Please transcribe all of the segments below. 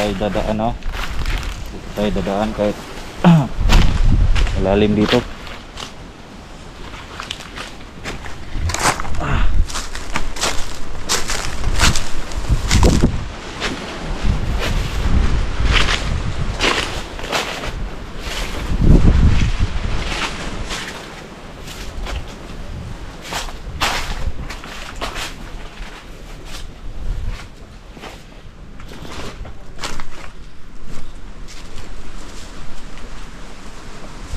tayo dadaan, no? Dito tayo dadaan kahit malalim dito.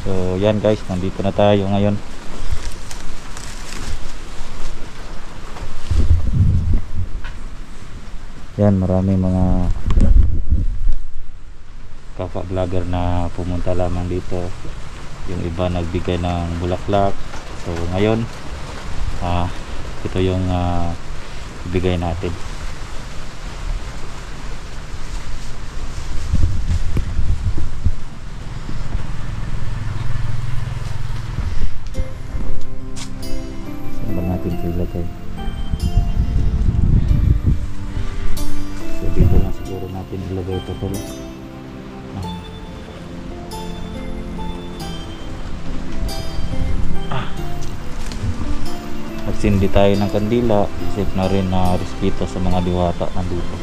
So yan guys, nandito na tayo ngayon. Yan, maraming mga kapwa-vlogger na pumunta lamang dito. Yung iba nagbigay ng bulaklak. So ngayon ito yung ibigay natin. Ilagay. So dito lang siguro natin ilagay ito tuloy. Nagsindi tayo ng kandila, isip na rin na respeto sa mga diwata nandito.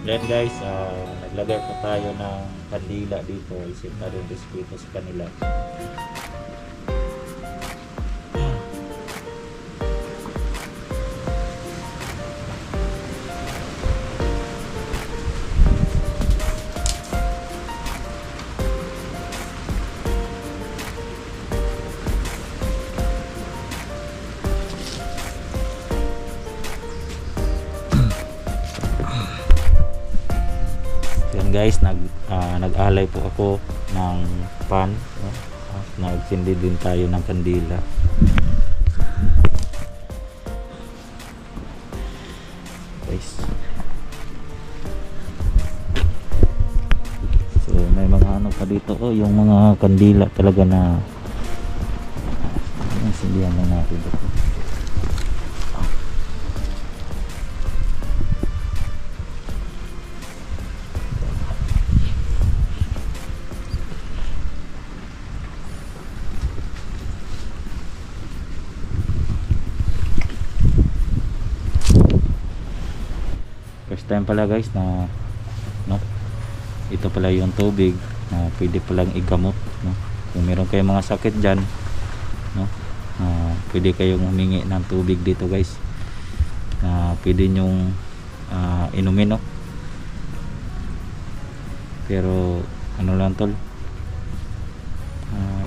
Then guys, naglagay po tayo ng kandila dito, isip na rin respeto sa kanila. Guys, nag-alay po ako ng pan, no? Nagsindi din tayo ng kandila. Guys, so may mga ano pa dito, yung mga kandila talaga na sindihan na natin dito. First time pala guys na ito pala yung tubig na pwede palang igamot, no? Kung meron kayong mga sakit dyan, no? Pwede kayong humingi ng tubig dito guys, na pwede nyong inumin, no? Pero ano lang tol,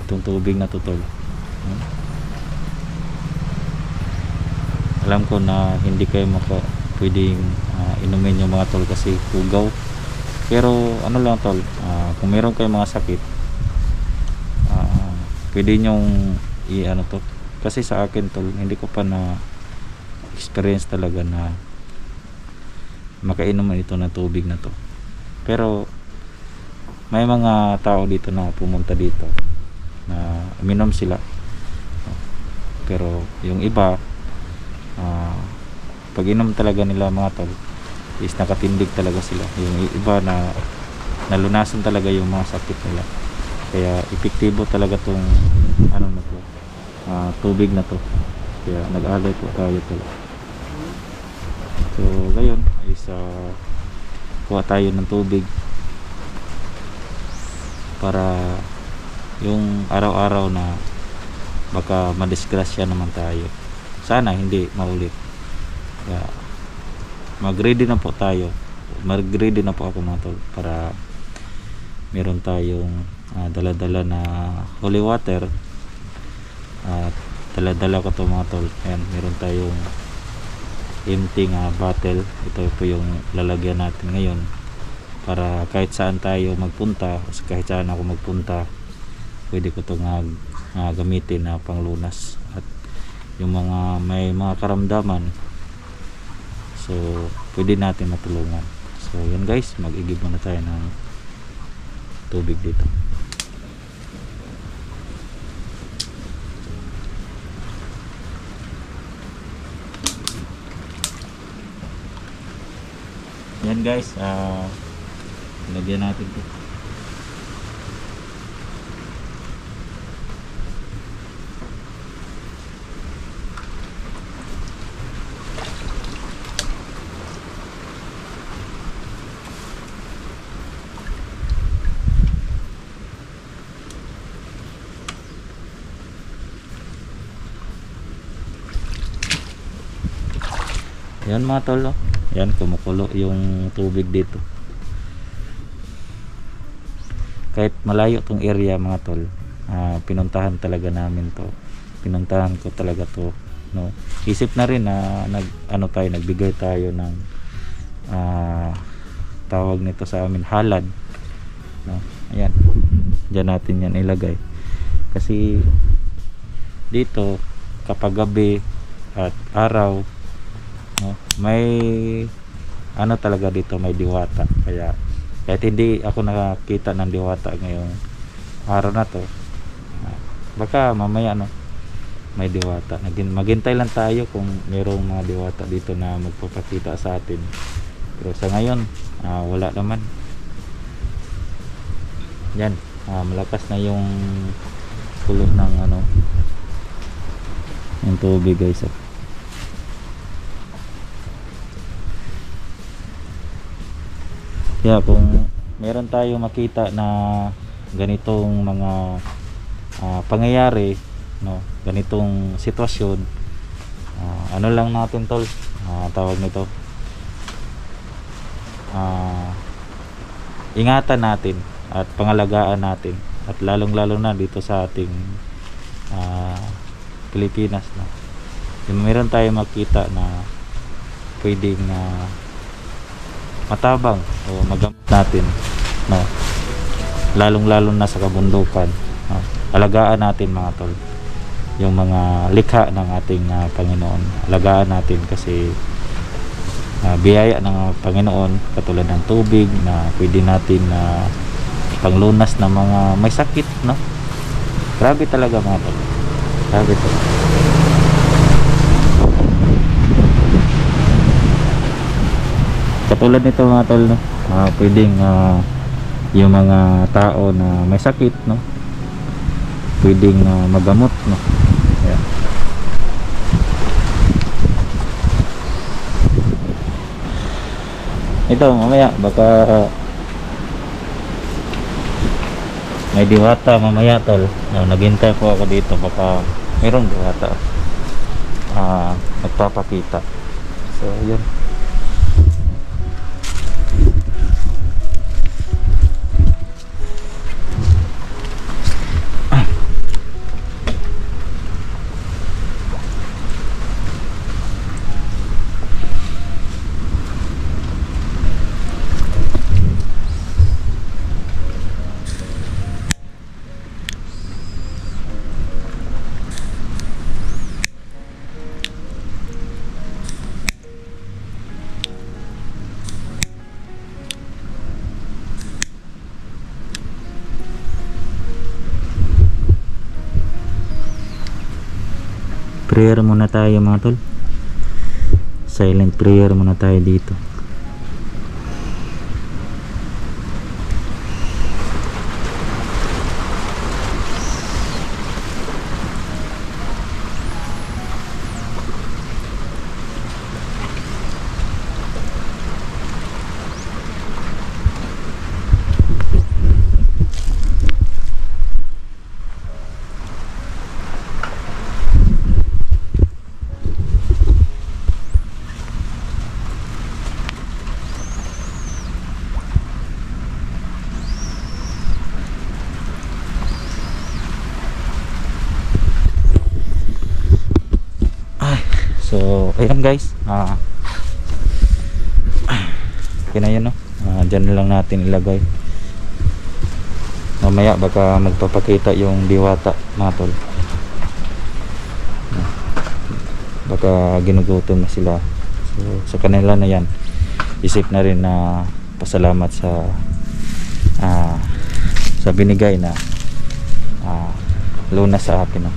itong tubig na to tol, no? Alam ko na hindi kayo pwedeng inumin yung mga tol kasi tugaw, pero ano lang tol, kung meron kayong mga sakit, pwede nyong ano to, kasi sa akin tol, hindi ko pa na experience talaga na makainom ito ng tubig na to, pero may mga tao dito na pumunta dito na uminom sila. Pero yung iba, pag inom talaga nila mga tol, is nakatindig talaga sila. Yung iba na nalunasan talaga yung mga sakit nila. Kaya epektibo talaga tong ano na to, tubig na to. Kaya nag-alay po tayo tol. So ngayon is kuha tayo ng tubig para yung araw-araw na baka madisgrasya naman tayo, sana hindi maulit. Kaya mag-ready na po tayo, mag-ready na po ako mga tol, para meron tayong dala-dala na holy water, at dala-dala ko to mga tol. Ayan, meron tayong empty bottle. Ito po yung lalagyan natin ngayon para kahit saan tayo magpunta, o kahit saan ako magpunta, pwede ko itong gamitin na panglunas. At yung mga may mga karamdaman, so pwede natin matulungan. So yun guys, mag-igib muna tayo ng tubig dito. Yan guys, lagyan natin ito. Yan mga tol, oh. Yan, kumukulo yung tubig dito. Kahit malayo tong area mga tol, pinuntahan talaga namin to. Pinuntahan ko talaga to, no. Isip na rin na nagbigay tayo ng tawag nito sa amin, halad, no. Ayan, diyan natin yan ilagay. Kasi dito kapag gabi at araw, no, may talaga dito, may diwata. Kaya kahit hindi ako nakakita ng diwata ngayong araw na to, baka mamaya may diwata. Maghintay lang tayo kung mayroong mga diwata dito na magpapakita sa atin. Pero sa ngayon, wala naman. Yan, malakas na yung kulog ng yung tubig guys. Kaya kung meron tayo makita na ganitong mga pangyayari, no, ganitong sitwasyon, ano lang natin tol, tawag nito, ingatan natin at pangalagaan natin, at lalong lalo na dito sa ating Pilipinas, no. Yung meron tayo makita na pwedeng matabang o magamit natin, no, lalong lalo na sa kabundukan, no? Alagaan natin mga tol yung mga likha ng ating Panginoon. Alagaan natin kasi biyaya ng Panginoon, katulad ng tubig na pwede natin panglunas ng mga may sakit, no. Grabe talaga mga tol, grabe talaga. Katulad nito mga tol, no, pwedeng yung mga tao na may sakit, no, pwedeng magamot, no. Ayan. Ito mamaya baka may diwata mamaya tol. Naghintay po ako dito, baka mayroong diwata nagpapakita. So yun. prayer muna tayo mga tol. Silent prayer muna tayo dito. So ayan guys, okay na yun, no? Dyan na lang natin ilagay. Mamaya baka magpapakita yung diwata mga tol. Baka ginugutom na sila. So sa kanila na yan, isip na rin na pasalamat sa binigay na lunas sa akin, no?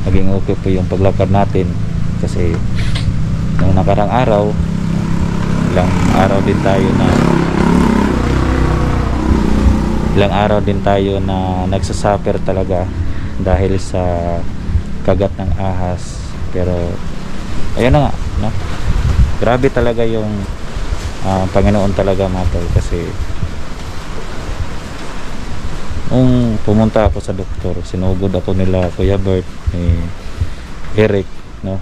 Naging okay po yung paglakad natin. Kasi nung nakarang araw, ilang araw din tayo na nagsasuffer talaga dahil sa kagat ng ahas. Pero ayun na nga, no? Grabe talaga yung Panginoon talaga mga tol. Kasi nung pumunta ako sa doktor, sinugod ako nila Kuya Bert, Eric, no?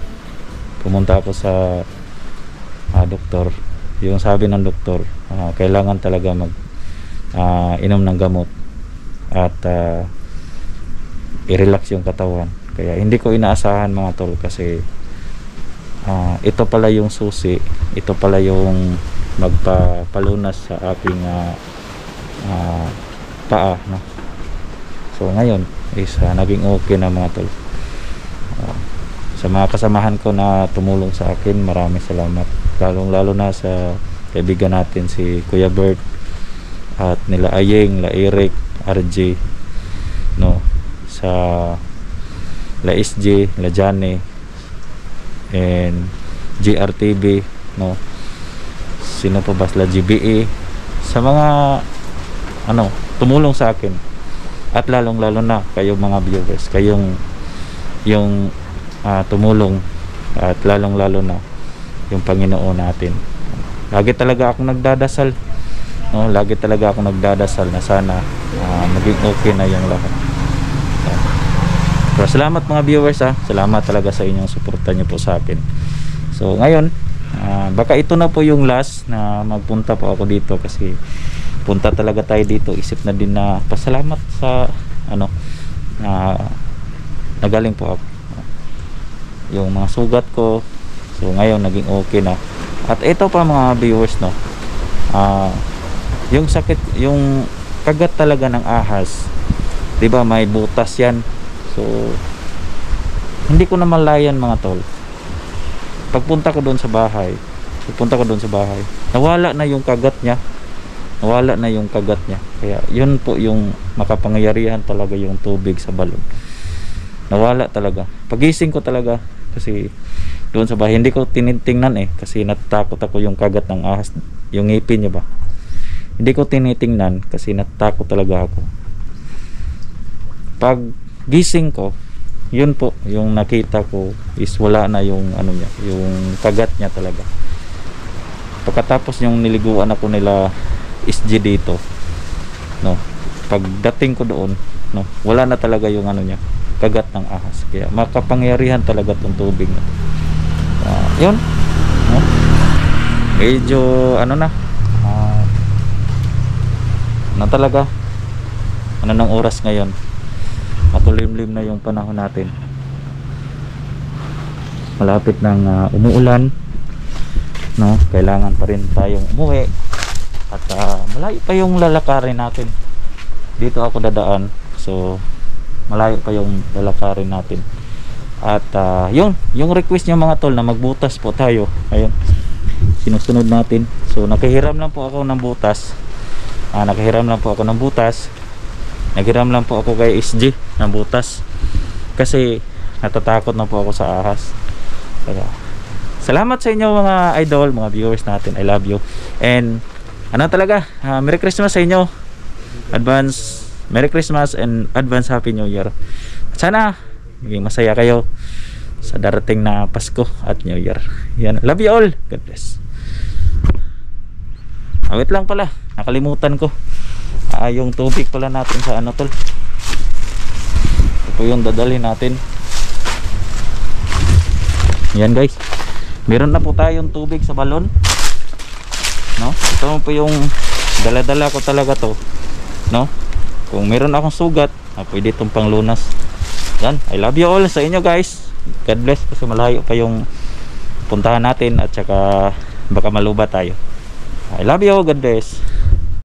Pumunta ako sa doktor. Yung sabi ng doktor, kailangan talaga inom ng gamot at i-relax yung katawan. Kaya hindi ko inaasahan mga tol, kasi ito pala yung susi, ito pala yung magpapalunas sa aking paa, no? So ngayon is naging okay na mga tol. Sa mga kasamahan ko na tumulong sa akin, maraming salamat. Lalo na sa kaibigan natin si Kuya Bert at nila Ayeng, la Eric, RJ, no? Sa la SJ, la Jane, and GRTV, no? Sino pa ba? La GBE. Sa mga tumulong sa akin. At lalo na kayong mga viewers, kayong yung tumulong, at lalo na yung Panginoon natin. Lagi talaga akong nagdadasal, no? Lagi talaga akong nagdadasal na sana maging okay na yung lahat. Pero salamat mga viewers, salamat talaga sa inyong suporta niyo po sa akin. So ngayon, baka ito na po yung last na magpunta po ako dito, kasi punta talaga tayo dito. Isip na din na pasalamat sa nagaling po ako yung mga sugat ko. So ngayon naging okay na. At ito pa mga viewers, no, yung sakit, yung kagat talaga ng ahas, di ba may butas yan. So hindi ko na malayan mga tol. Pagpunta ko doon sa bahay, nawala na yung kagat niya. Kaya yun po yung makapangyarihan talaga, yung tubig sa balon. Nawala talaga. Pagising ko talaga, kasi doon sa bahay hindi ko tinitingnan, kasi natatakot ako yung kagat ng ahas, yung ngipin niya ba. Hindi ko tinitingnan kasi natatakot talaga ako. Pag gising ko, yun po yung nakita ko is wala na yung niya, yung kagat niya talaga. Pagkatapos yung niliguan ako nila SG dito, no, pagdating ko doon, no, wala na talaga yung niya, kagat ng ahas. Kaya makapangyarihan talaga tong tubig na to. Yun, no? Medyo talaga ng oras ngayon, makulimlim na yung panahon natin. Malapit nang umuulan, no? Kailangan pa rin tayong umuwi. At malayo pa yung lalakarin natin. Dito ako dadaan, so malayo pa yung lalakarin natin. At yung request niyo mga tol na magbutas po tayo, ayun, sinusunod natin. So nakahiram lang po ako ng butas. Naghiram lang po ako kay SG ng butas, kasi natatakot na po ako sa ahas. Kaya salamat sa inyo mga idol, mga viewers natin. I love you. And ano talaga, Merry Christmas sa inyo. Advance Merry Christmas and advance Happy New Year. At sana maging masaya kayo sa darating na Pasko at New Year. Yan. Love you all. God bless. Wait lang pala, nakalimutan ko. Yung tubig pala natin sa ano tol. Ito yung dadalhin natin. Yan guys. Meron na po tayong tubig sa balon. No? Ito po yung dala-dala ko talaga to. No? Kung meron akong sugat, pwede itong panglunas. Yan. I love you all sa inyo guys. God bless, kasi malayo pa yung puntahan natin at saka baka maluba tayo. I love you. God bless.